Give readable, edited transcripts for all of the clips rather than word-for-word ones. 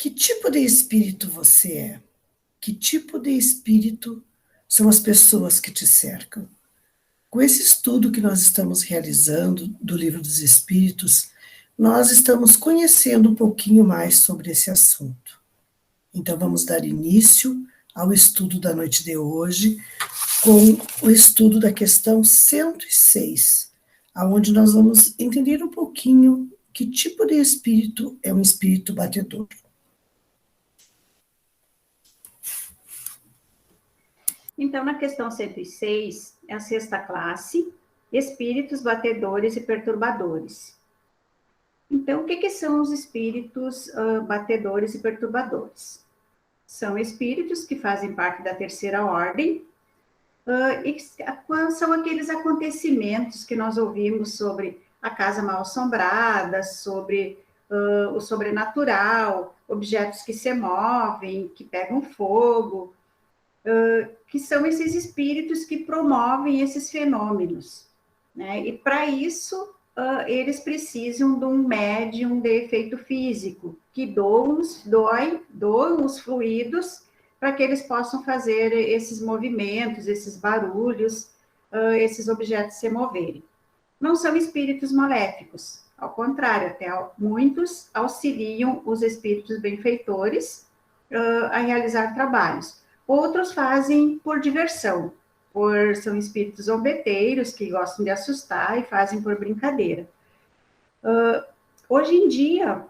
Que tipo de espírito você é? Que tipo de espírito são as pessoas que te cercam? Com esse estudo que nós estamos realizando do Livro dos Espíritos, nós estamos conhecendo um pouquinho mais sobre esse assunto. Então, vamos dar início ao estudo da noite de hoje, com o estudo da questão 106, aonde nós vamos entender um pouquinho que tipo de espírito é um espírito batedor. Então, na questão 106, é a sexta classe, espíritos batedores e perturbadores. Então, o que são os espíritos batedores e perturbadores? São espíritos que fazem parte da terceira ordem, e são aqueles acontecimentos que nós ouvimos sobre a casa mal-assombrada, sobre o sobrenatural, objetos que se movem, que pegam fogo, que são esses espíritos que promovem esses fenômenos, né? E para isso, eles precisam de um médium de efeito físico, que doam os fluidos para que eles possam fazer esses movimentos, esses barulhos, esses objetos se moverem. Não são espíritos maléficos, ao contrário, até muitos auxiliam os espíritos benfeitores a realizar trabalhos. Outros fazem por diversão, são espíritos zombeteiros que gostam de assustar e fazem por brincadeira. Hoje em dia,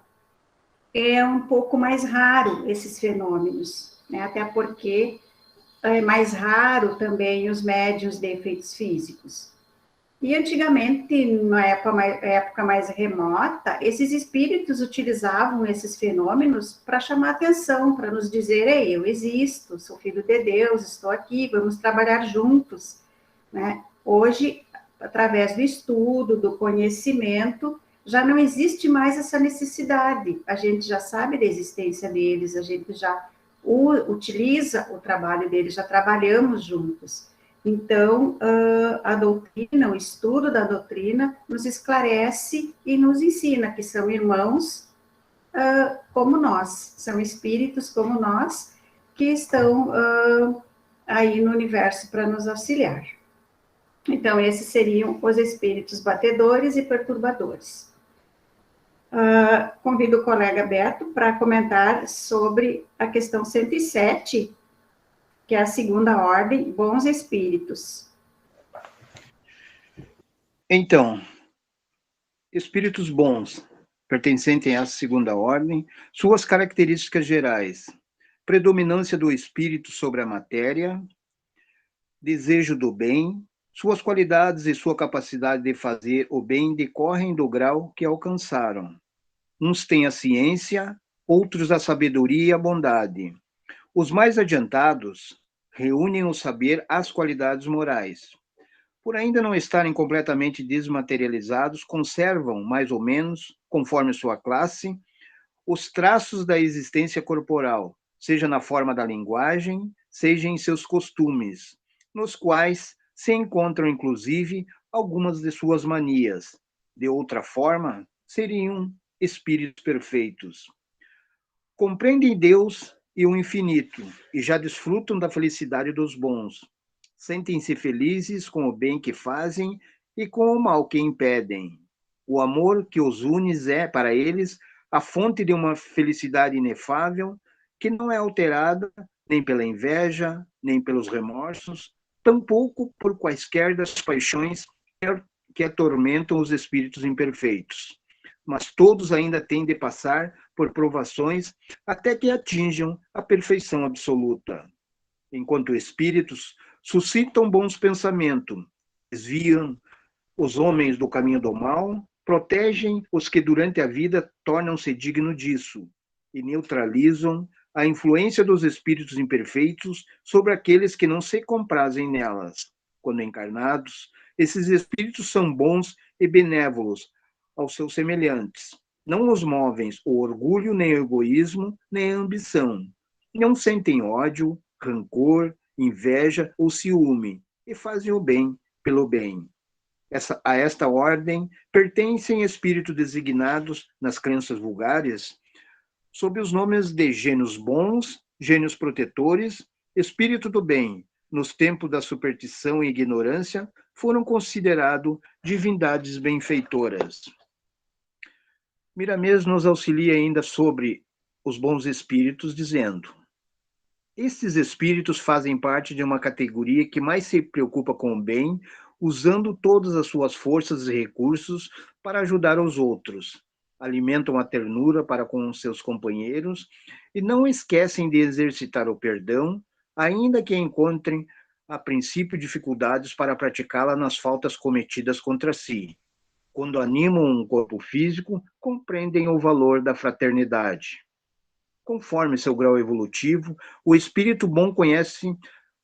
é um pouco mais raro esses fenômenos, né? Até porque é mais raro também os médiuns de efeitos físicos. E antigamente, na época mais remota, esses espíritos utilizavam esses fenômenos para chamar atenção, para nos dizer: ei, eu existo, sou filho de Deus, estou aqui, vamos trabalhar juntos, né? Hoje, através do estudo, do conhecimento, já não existe mais essa necessidade. A gente já sabe da existência deles, a gente já utiliza o trabalho deles, já trabalhamos juntos. Então, a doutrina, o estudo da doutrina, nos esclarece e nos ensina que são irmãos como nós, são espíritos como nós, que estão aí no universo para nos auxiliar. Então, esses seriam os espíritos batedores e perturbadores. Convido o colega Beto para comentar sobre a questão 107, que é a segunda ordem, bons espíritos. Então, espíritos bons, pertencentes à segunda ordem, suas características gerais: predominância do espírito sobre a matéria, desejo do bem, suas qualidades e sua capacidade de fazer o bem decorrem do grau que alcançaram. Uns têm a ciência, outros a sabedoria e a bondade. Os mais adiantados reúnem o saber às qualidades morais. Por ainda não estarem completamente desmaterializados, conservam, mais ou menos, conforme sua classe, os traços da existência corporal, seja na forma da linguagem, seja em seus costumes, nos quais se encontram, inclusive, algumas de suas manias. De outra forma, seriam espíritos perfeitos. Compreendem Deus e o infinito, e já desfrutam da felicidade dos bons. Sentem-se felizes com o bem que fazem e com o mal que impedem. O amor que os une é, para eles, a fonte de uma felicidade inefável, que não é alterada nem pela inveja, nem pelos remorsos, tampouco por quaisquer das paixões que atormentam os espíritos imperfeitos. Mas todos ainda têm de passar por provações até que atinjam a perfeição absoluta. Enquanto espíritos, suscitam bons pensamentos, desviam os homens do caminho do mal, protegem os que durante a vida tornam-se dignos disso e neutralizam a influência dos espíritos imperfeitos sobre aqueles que não se comprazem nelas. Quando encarnados, esses espíritos são bons e benévolos aos seus semelhantes. Não os movem o orgulho, nem o egoísmo, nem a ambição. Não sentem ódio, rancor, inveja ou ciúme, e fazem o bem pelo bem. A esta ordem pertencem espíritos designados nas crenças vulgares sob os nomes de gênios bons, gênios protetores, espírito do bem, nos tempos da superstição e ignorância, foram considerados divindades benfeitoras. Miramês nos auxilia ainda sobre os bons espíritos, dizendo: estes espíritos fazem parte de uma categoria que mais se preocupa com o bem, usando todas as suas forças e recursos para ajudar os outros. Alimentam a ternura para com seus companheiros e não esquecem de exercitar o perdão, ainda que encontrem, a princípio, dificuldades para praticá-la nas faltas cometidas contra si. Quando animam um corpo físico, compreendem o valor da fraternidade. Conforme seu grau evolutivo, o espírito bom conhece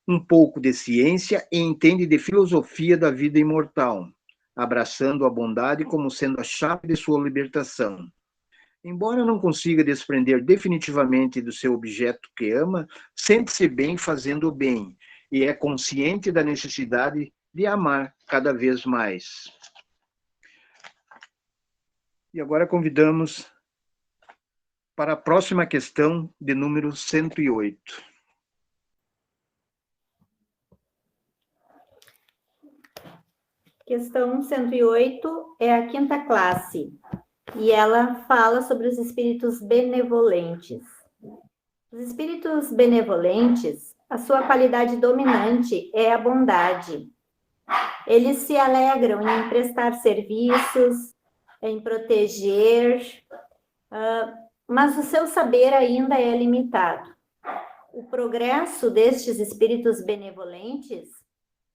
um pouco de ciência e entende de filosofia da vida imortal, abraçando a bondade como sendo a chave de sua libertação. Embora não consiga desprender definitivamente do seu objeto que ama, sente-se bem fazendo o bem e é consciente da necessidade de amar cada vez mais. E agora convidamos para a próxima questão, de número 108. Questão 108 é a 5ª classe, e ela fala sobre os espíritos benevolentes. Os espíritos benevolentes, a sua qualidade dominante é a bondade. Eles se alegram em prestar serviços, em proteger, mas o seu saber ainda é limitado. O progresso destes espíritos benevolentes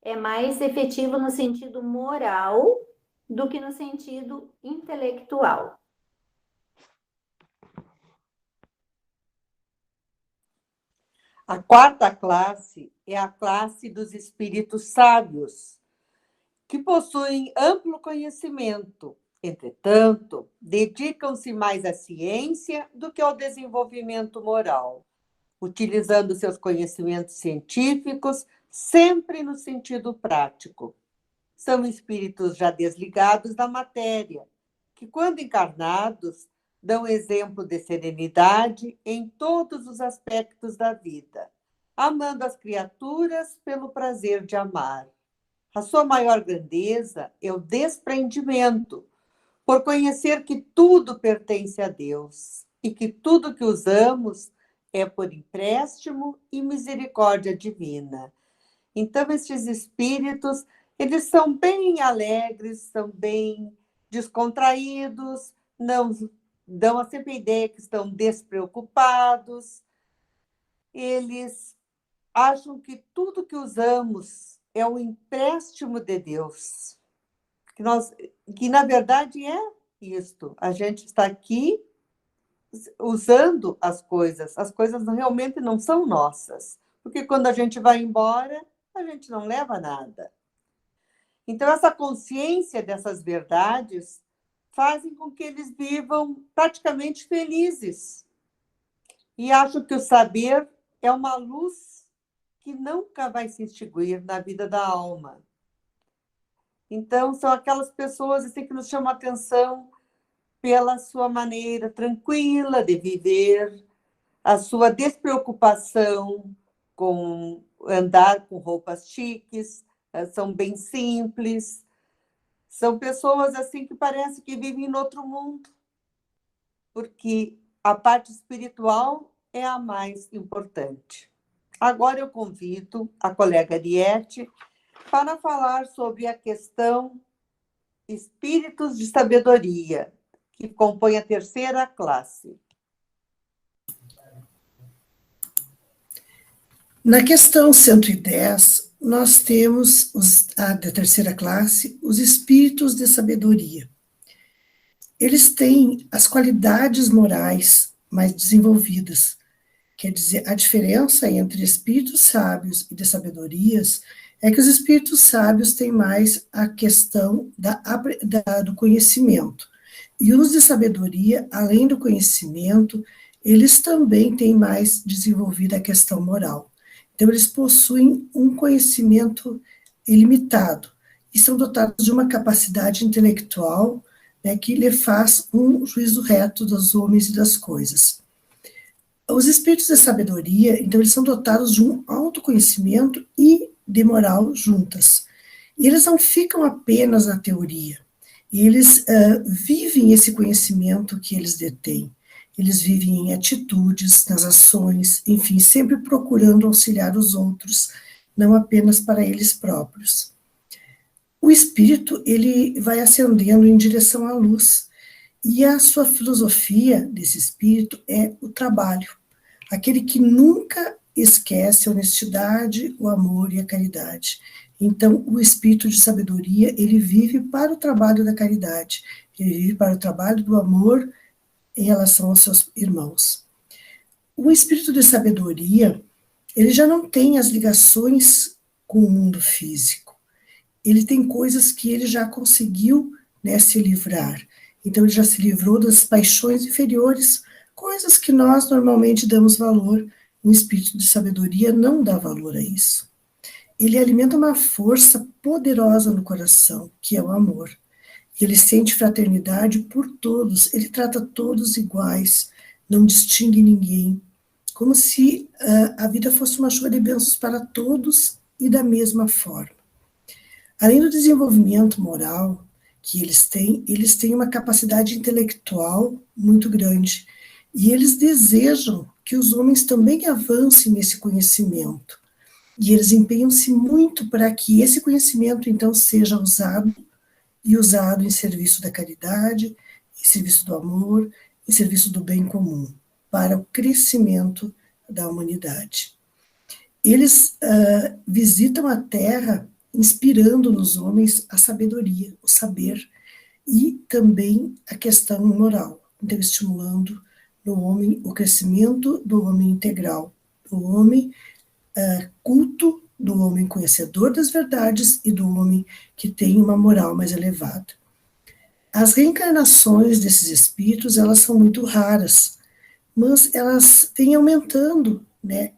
é mais efetivo no sentido moral do que no sentido intelectual. A 4ª classe é a classe dos espíritos sábios, que possuem amplo conhecimento. Entretanto, dedicam-se mais à ciência do que ao desenvolvimento moral, utilizando seus conhecimentos científicos sempre no sentido prático. São espíritos já desligados da matéria, que, quando encarnados, dão exemplo de serenidade em todos os aspectos da vida, amando as criaturas pelo prazer de amar. A sua maior grandeza é o desprendimento, por conhecer que tudo pertence a Deus e que tudo que usamos é por empréstimo e misericórdia divina. Então, estes espíritos, eles são bem alegres, são bem descontraídos, não dão sempre a ideia que estão despreocupados. Eles acham que tudo que usamos é um empréstimo de Deus. Que na verdade é isto. A gente está aqui usando as coisas realmente não são nossas, porque quando a gente vai embora, a gente não leva nada. Então, essa consciência dessas verdades fazem com que eles vivam praticamente felizes. E acho que o saber é uma luz que nunca vai se extinguir na vida da alma. Então, são aquelas pessoas assim, que nos chamam a atenção pela sua maneira tranquila de viver, a sua despreocupação com andar com roupas chiques, são bem simples. São pessoas assim que parece que vivem em outro mundo, porque a parte espiritual é a mais importante. Agora eu convido a colega Ariete para falar sobre a questão Espíritos de Sabedoria, que compõe a 3ª classe. Na questão 110, nós temos a da 3ª classe, os espíritos de sabedoria. Eles têm as qualidades morais mais desenvolvidas. Quer dizer, a diferença entre espíritos sábios e de sabedorias é que os espíritos sábios têm mais a questão do conhecimento. E os de sabedoria, além do conhecimento, eles também têm mais desenvolvida a questão moral. Então, eles possuem um conhecimento ilimitado e são dotados de uma capacidade intelectual, né, que lhe faz um juízo reto dos homens e das coisas. Os espíritos de sabedoria, então, eles são dotados de um autoconhecimento e de moral juntas. E eles não ficam apenas na teoria. Eles vivem esse conhecimento que eles detêm. Eles vivem em atitudes, nas ações, enfim, sempre procurando auxiliar os outros, não apenas para eles próprios. O espírito, ele vai ascendendo em direção à luz, e a sua filosofia desse espírito é o trabalho, aquele que nunca esquece a honestidade, o amor e a caridade. Então, o espírito de sabedoria, ele vive para o trabalho da caridade, ele vive para o trabalho do amor em relação aos seus irmãos. O espírito de sabedoria, ele já não tem as ligações com o mundo físico. Ele tem coisas que ele já conseguiu, né, se livrar. Então, ele já se livrou das paixões inferiores, coisas que nós normalmente damos valor. O espírito de sabedoria não dá valor a isso. Ele alimenta uma força poderosa no coração, que é o amor. Ele sente fraternidade por todos, ele trata todos iguais, não distingue ninguém, como se a vida fosse uma chuva de bênçãos para todos e da mesma forma. Além do desenvolvimento moral que eles têm uma capacidade intelectual muito grande, e eles desejam que os homens também avancem nesse conhecimento. E eles empenham-se muito para que esse conhecimento, então, seja usado em serviço da caridade, em serviço do amor, em serviço do bem comum, para o crescimento da humanidade. Eles visitam a Terra inspirando nos homens a sabedoria, o saber, e também a questão moral, então estimulando no homem o crescimento do homem integral, do homem culto, do homem conhecedor das verdades e do homem que tem uma moral mais elevada. As reencarnações desses espíritos, elas são muito raras, mas elas têm aumentando, né,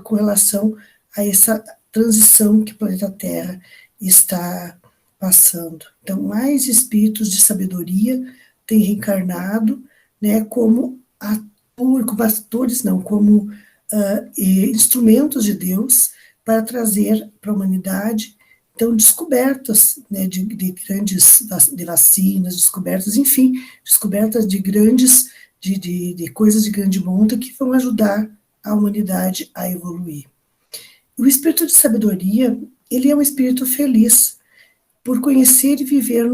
com relação a essa transição que o planeta Terra está passando. Então, mais espíritos de sabedoria têm reencarnado, né, como atores, não, como instrumentos de Deus para trazer para a humanidade, então, descobertas, né, de grandes de vacinas, descobertas, enfim, descobertas de grandes, de coisas de grande monta que vão ajudar a humanidade a evoluir. O espírito de sabedoria, ele é um espírito feliz por conhecer e viver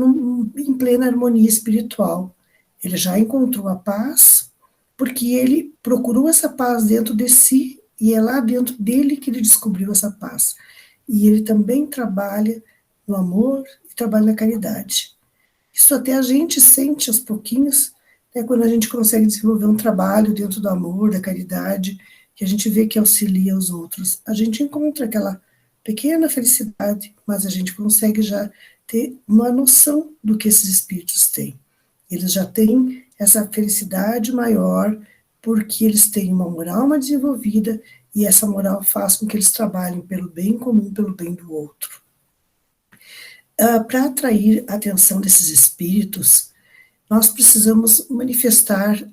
em plena harmonia espiritual. Ele já encontrou a paz, porque ele procurou essa paz dentro de si, e é lá dentro dele que ele descobriu essa paz. E ele também trabalha no amor e trabalha na caridade. Isso até a gente sente aos pouquinhos, né, quando a gente consegue desenvolver um trabalho dentro do amor, da caridade, que a gente vê que auxilia os outros. A gente encontra aquela pequena felicidade, mas a gente consegue já ter uma noção do que esses espíritos têm. Eles já têm essa felicidade maior, porque eles têm uma moral mais desenvolvida, e essa moral faz com que eles trabalhem pelo bem comum, pelo bem do outro. Para atrair a atenção desses espíritos, nós precisamos manifestar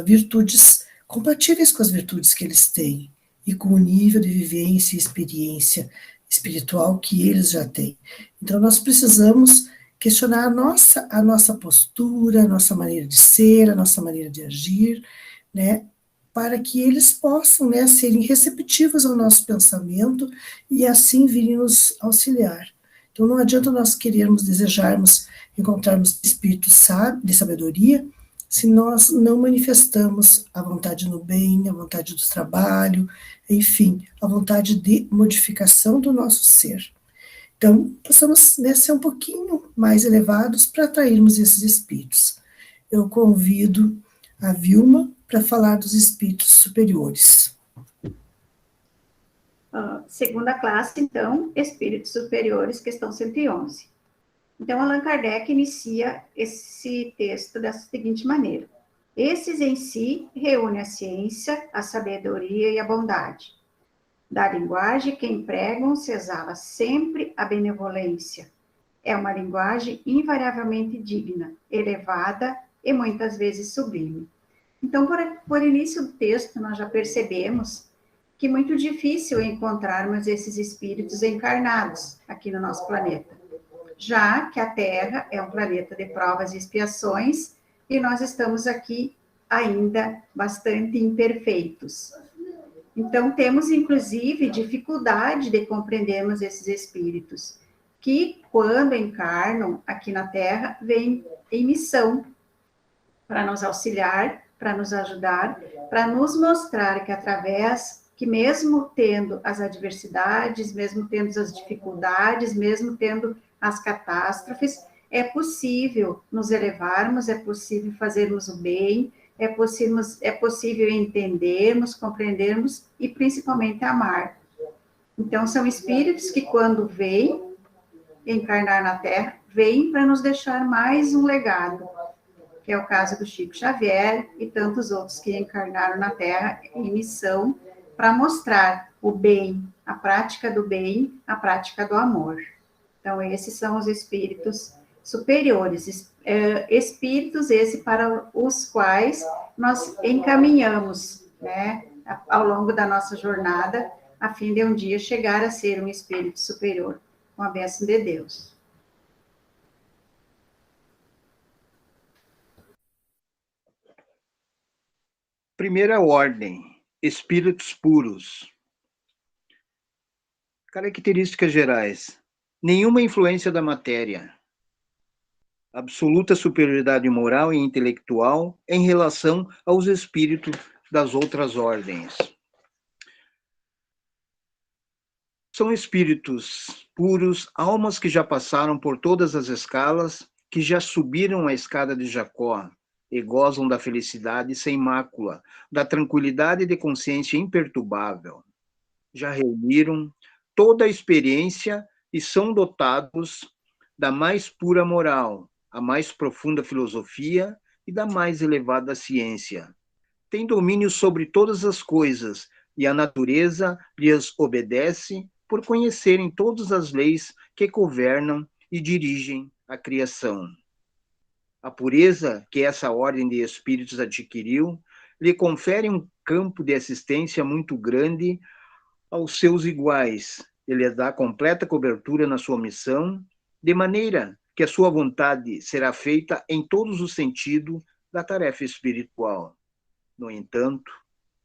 virtudes compatíveis com as virtudes que eles têm, e com o nível de vivência e experiência espiritual que eles já têm. Então, nós precisamos questionar a nossa postura, a nossa maneira de ser, a nossa maneira de agir, né, para que eles possam, né, serem receptivos ao nosso pensamento e assim virem nos auxiliar. Então, não adianta nós querermos, desejarmos, encontrarmos espíritos de sabedoria, se nós não manifestamos a vontade no bem, a vontade do trabalho, enfim, a vontade de modificação do nosso ser. Então, possamos, né, ser um pouquinho mais elevados para atrairmos esses espíritos. Eu convido a Vilma para falar dos espíritos superiores. Segunda classe, então, espíritos superiores, questão 111. Então, Allan Kardec inicia esse texto da seguinte maneira: esses em si reúnem a ciência, a sabedoria e a bondade. Da linguagem que empregam se exala sempre a benevolência. É uma linguagem invariavelmente digna, elevada e muitas vezes sublime. Então, por início do texto, nós já percebemos que é muito difícil encontrarmos esses espíritos encarnados aqui no nosso planeta, já que a Terra é um planeta de provas e expiações e nós estamos aqui ainda bastante imperfeitos. Então, temos, inclusive, dificuldade de compreendermos esses espíritos, que, quando encarnam aqui na Terra, vêm em missão para nos auxiliar, para nos ajudar, para nos mostrar que através, que mesmo tendo as adversidades, mesmo tendo as dificuldades, mesmo tendo as catástrofes, é possível nos elevarmos, é possível fazermos o bem, é possível entendermos, compreendermos e principalmente amar. Então, são espíritos que, quando vêm encarnar na Terra, vêm para nos deixar mais um legado, que é o caso do Chico Xavier e tantos outros que encarnaram na Terra em missão para mostrar o bem, a prática do bem, a prática do amor. Então, esses são os espíritos superiores, espíritos esse para os quais nós encaminhamos, né, ao longo da nossa jornada, a fim de um dia chegar a ser um espírito superior, com a bênção de Deus. Primeira ordem, espíritos puros. Características gerais. Nenhuma influência da matéria. Absoluta superioridade moral e intelectual em relação aos espíritos das outras ordens. São espíritos puros, almas que já passaram por todas as escalas, que já subiram a escada de Jacó e gozam da felicidade sem mácula, da tranquilidade de consciência imperturbável. Já reuniram toda a experiência e são dotados da mais pura moral, a mais profunda filosofia e da mais elevada ciência. Têm domínio sobre todas as coisas e a natureza lhes obedece por conhecerem todas as leis que governam e dirigem a criação. A pureza que essa ordem de espíritos adquiriu lhe confere um campo de assistência muito grande aos seus iguais. Ele dá completa cobertura na sua missão, de maneira que a sua vontade será feita em todos os sentidos da tarefa espiritual. No entanto,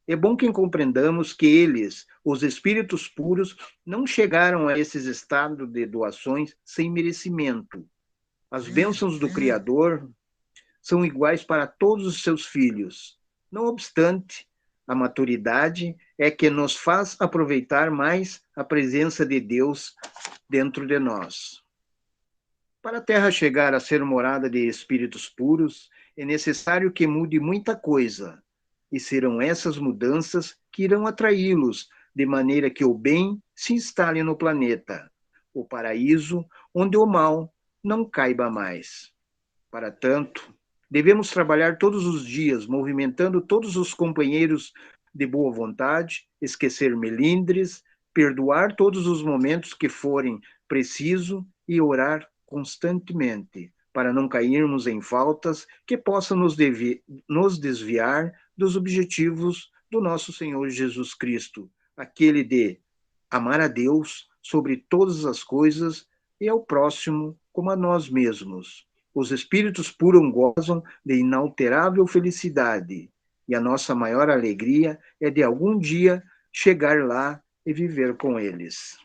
é bom que compreendamos que eles, os espíritos puros, não chegaram a esses estados de doações sem merecimento. As bênçãos do Criador são iguais para todos os seus filhos. Não obstante, a maturidade é que nos faz aproveitar mais a presença de Deus dentro de nós. Para a Terra chegar a ser morada de espíritos puros, é necessário que mude muita coisa, e serão essas mudanças que irão atraí-los, de maneira que o bem se instale no planeta, o paraíso onde o mal não caiba mais. Para tanto, devemos trabalhar todos os dias, movimentando todos os companheiros de boa vontade, esquecer melindres, perdoar todos os momentos que forem preciso e orar constantemente, para não cairmos em faltas que possam nos desviar dos objetivos do nosso Senhor Jesus Cristo, aquele de amar a Deus sobre todas as coisas e ao próximo como a nós mesmos. Os espíritos puros gozam de inalterável felicidade, e a nossa maior alegria é de algum dia chegar lá e viver com eles.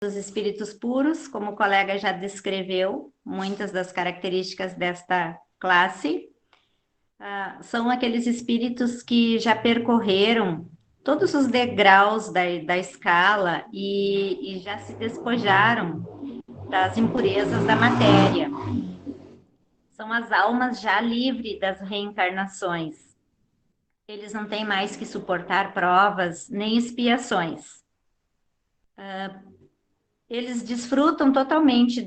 Os espíritos puros, como o colega já descreveu, muitas das características desta classe, são aqueles espíritos que já percorreram todos os degraus da escala e já se despojaram das impurezas da matéria. São as almas já livres das reencarnações. Eles não têm mais que suportar provas nem expiações. Eles desfrutam totalmente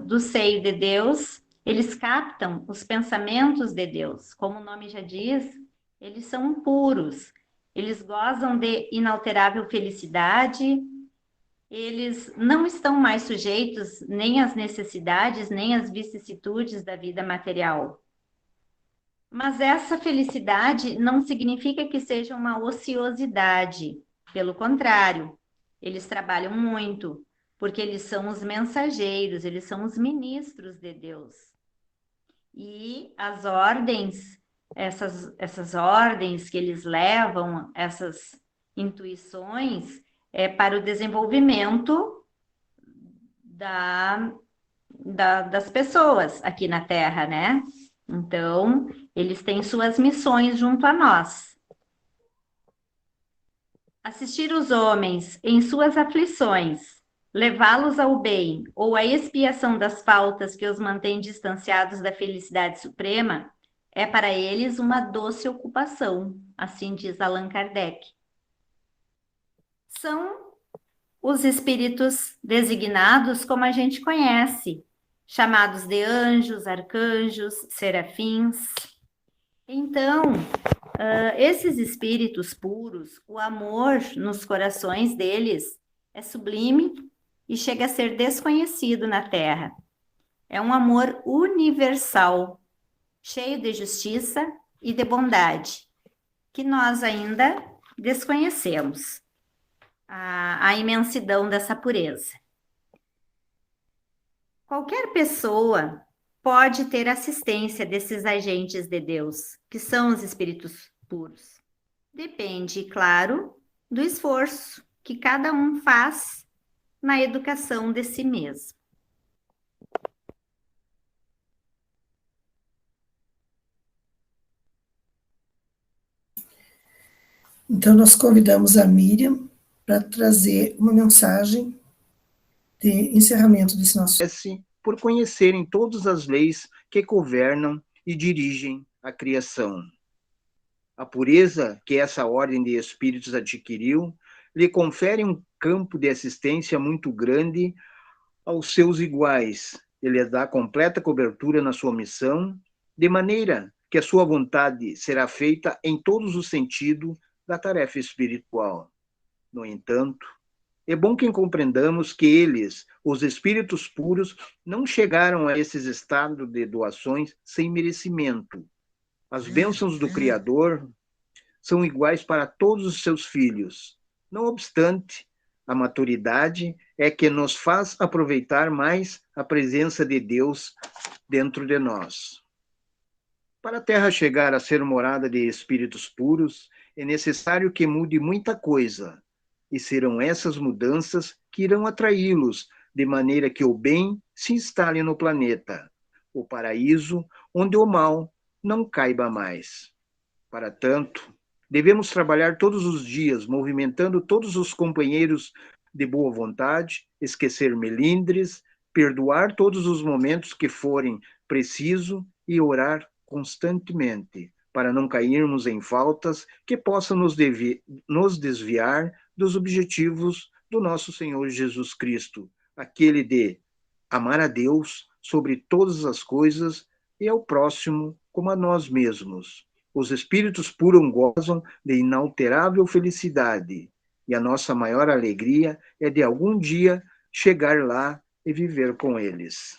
do seio de Deus, eles captam os pensamentos de Deus. Como o nome já diz, eles são puros, eles gozam de inalterável felicidade, eles não estão mais sujeitos nem às necessidades, nem às vicissitudes da vida material. Mas essa felicidade não significa que seja uma ociosidade. Pelo contrário, eles trabalham muito, porque eles são os mensageiros, eles são os ministros de Deus. E as ordens, essas ordens que eles levam, essas intuições, é para o desenvolvimento das pessoas aqui na Terra, né? Então, eles têm suas missões junto a nós. Assistir os homens em suas aflições, levá-los ao bem ou à expiação das faltas que os mantém distanciados da felicidade suprema, é para eles uma doce ocupação, assim diz Allan Kardec. São os espíritos designados como a gente conhece, chamados de anjos, arcanjos, serafins. Então, esses espíritos puros, o amor nos corações deles é sublime e chega a ser desconhecido na Terra. É um amor universal, cheio de justiça e de bondade, que nós ainda desconhecemos a imensidão dessa pureza. Qualquer pessoa pode ter assistência desses agentes de Deus, que são os espíritos puros. Depende, claro, do esforço que cada um faz na educação de si mesmo. Então, nós convidamos a Miriam para trazer uma mensagem de encerramento desse nosso. Por conhecerem todas as leis que governam e dirigem a criação. A pureza que essa ordem de espíritos adquiriu lhe confere um campo de assistência muito grande aos seus iguais. Ele dá completa cobertura na sua missão, de maneira que a sua vontade será feita em todos os sentidos da tarefa espiritual. No entanto, é bom que compreendamos que eles, os espíritos puros, não chegaram a esses estados de doações sem merecimento. As bênçãos do Criador são iguais para todos os seus filhos. Não obstante, a maturidade é que nos faz aproveitar mais a presença de Deus dentro de nós. Para a Terra chegar a ser morada de espíritos puros, é necessário que mude muita coisa, e serão essas mudanças que irão atraí-los, de maneira que o bem se instale no planeta, o paraíso onde o mal não caiba mais. Para tanto, devemos trabalhar todos os dias, movimentando todos os companheiros de boa vontade, esquecer melindres, perdoar todos os momentos que forem preciso e orar constantemente, para não cairmos em faltas que possam nos desviar dos objetivos do nosso Senhor Jesus Cristo, aquele de amar a Deus sobre todas as coisas e ao próximo como a nós mesmos. Os espíritos puros gozam de inalterável felicidade, e a nossa maior alegria é de algum dia chegar lá e viver com eles.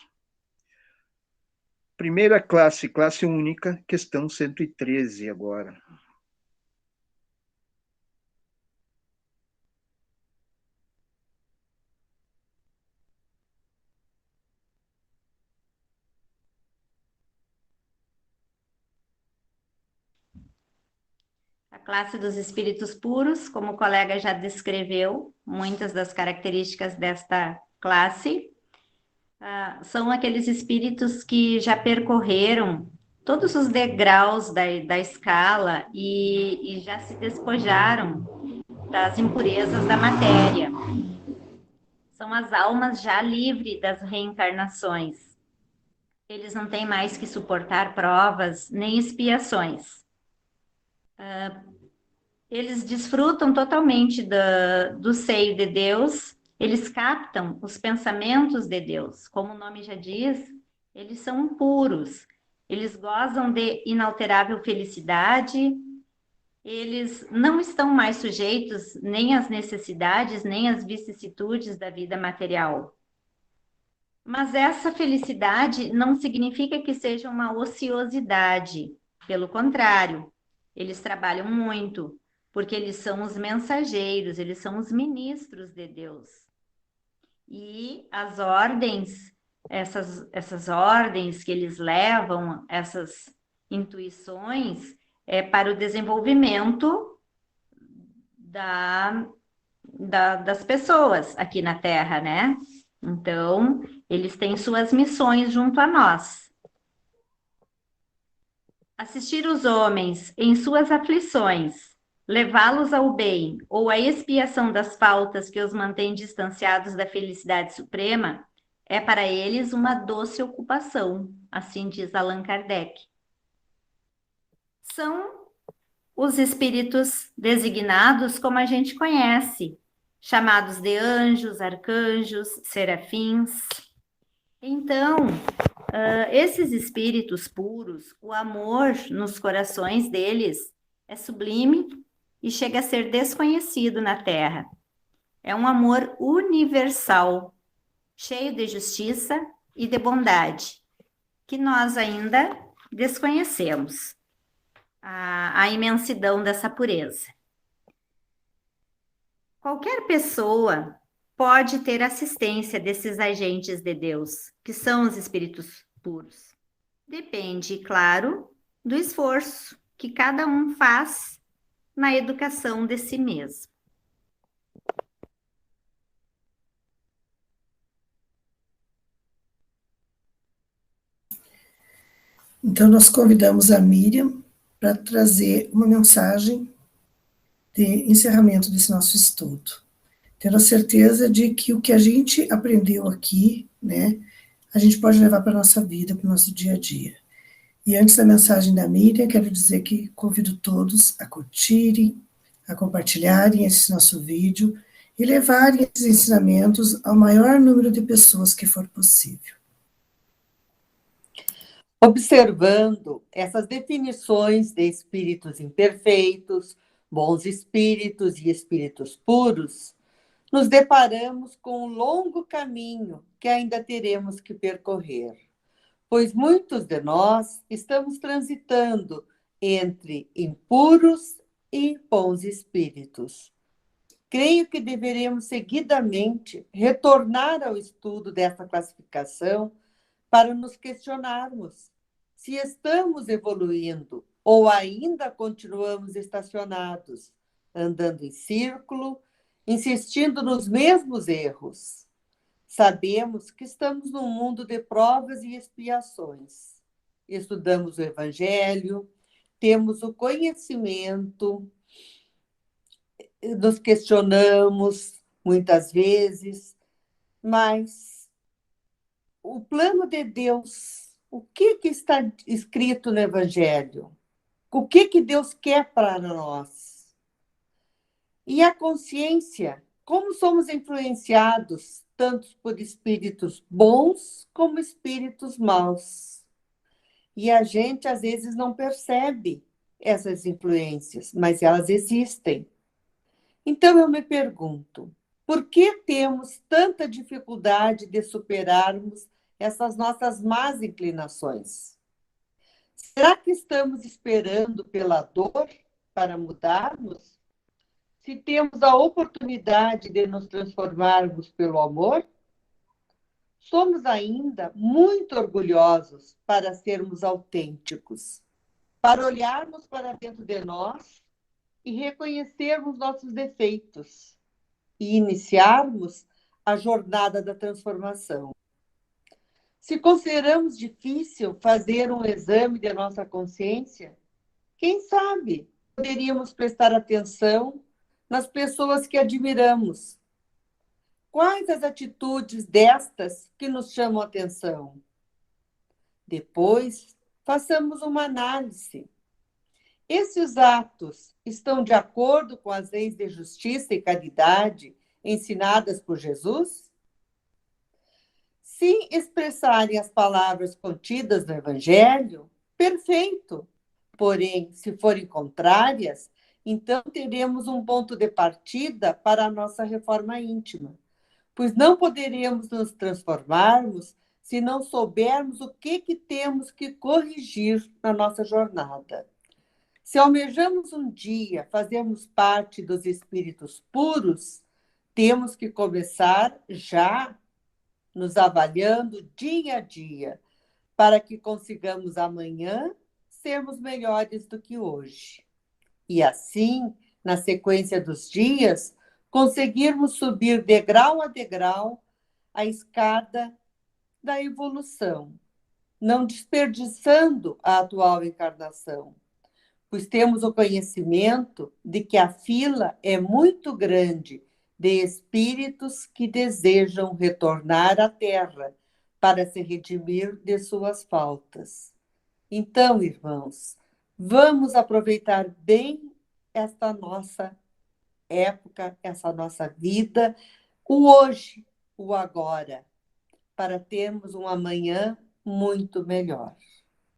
Primeira classe, classe única, questão 113 agora. A classe dos espíritos puros, como o colega já descreveu, muitas das características desta classe, são aqueles espíritos que já percorreram todos os degraus da escala e já se despojaram das impurezas da matéria. São as almas já livres das reencarnações. Eles não têm mais que suportar provas nem expiações. Eles desfrutam totalmente do seio de Deus, eles captam os pensamentos de Deus. Como o nome já diz, eles são puros, eles gozam de inalterável felicidade, eles não estão mais sujeitos nem às necessidades, nem às vicissitudes da vida material. Mas essa felicidade não significa que seja uma ociosidade. Pelo contrário, eles trabalham muito, porque eles são os mensageiros, eles são os ministros de Deus. E as ordens, essas ordens que eles levam, essas intuições, para o desenvolvimento das pessoas aqui na Terra, né? Então, eles têm suas missões junto a nós. Assistir os homens em suas aflições, levá-los ao bem ou à expiação das faltas que os mantém distanciados da felicidade suprema, é para eles uma doce ocupação, assim diz Allan Kardec. São os espíritos designados como a gente conhece, chamados de anjos, arcanjos, serafins. Então, esses espíritos puros, o amor nos corações deles é sublime e chega a ser desconhecido na Terra. É um amor universal, cheio de justiça e de bondade, que nós ainda desconhecemos a imensidão dessa pureza. Qualquer pessoa pode ter assistência desses agentes de Deus, que são os espíritos puros. Depende, claro, do esforço que cada um faz na educação de si mesmo. Então, nós convidamos a Miriam para trazer uma mensagem de encerramento desse nosso estudo, tendo a certeza de que o que a gente aprendeu aqui, né, a gente pode levar para a nossa vida, para o nosso dia a dia. E antes da mensagem da Miriam, quero dizer que convido todos a curtirem, a compartilharem esse nosso vídeo e levarem esses ensinamentos ao maior número de pessoas que for possível. Observando essas definições de espíritos imperfeitos, bons espíritos e espíritos puros, nos deparamos com um longo caminho que ainda teremos que percorrer, pois muitos de nós estamos transitando entre impuros e bons espíritos. Creio que deveremos seguidamente retornar ao estudo dessa classificação para nos questionarmos se estamos evoluindo ou ainda continuamos estacionados, andando em círculo, insistindo nos mesmos erros. Sabemos que estamos num mundo de provas e expiações. Estudamos o Evangelho, temos o conhecimento, nos questionamos muitas vezes, mas o plano de Deus, o que está escrito no Evangelho? O que Deus quer para nós? E a consciência, como somos influenciados tanto por espíritos bons como espíritos maus. E a gente, às vezes, não percebe essas influências, mas elas existem. Então, eu me pergunto, por que temos tanta dificuldade de superarmos essas nossas más inclinações? Será que estamos esperando pela dor para mudarmos? Se temos a oportunidade de nos transformarmos pelo amor? Somos ainda muito orgulhosos para sermos autênticos, para olharmos para dentro de nós e reconhecermos nossos defeitos e iniciarmos a jornada da transformação. Se consideramos difícil fazer um exame de nossa consciência, quem sabe poderíamos prestar atenção nas pessoas que admiramos. Quais as atitudes destas que nos chamam a atenção? Depois, façamos uma análise. Esses atos estão de acordo com as leis de justiça e caridade ensinadas por Jesus? Se expressarem as palavras contidas no Evangelho, perfeito. Porém, se forem contrárias, então teremos um ponto de partida para a nossa reforma íntima, pois não poderemos nos transformarmos se não soubermos o que temos que corrigir na nossa jornada. Se almejamos um dia fazermos parte dos espíritos puros, temos que começar já nos avaliando dia a dia, para que consigamos amanhã sermos melhores do que hoje. E assim, na sequência dos dias, conseguirmos subir degrau a degrau a escada da evolução, não desperdiçando a atual encarnação, pois temos o conhecimento de que a fila é muito grande de espíritos que desejam retornar à Terra para se redimir de suas faltas. Então, irmãos, vamos aproveitar bem esta nossa época, essa nossa vida, o hoje, o agora, para termos um amanhã muito melhor.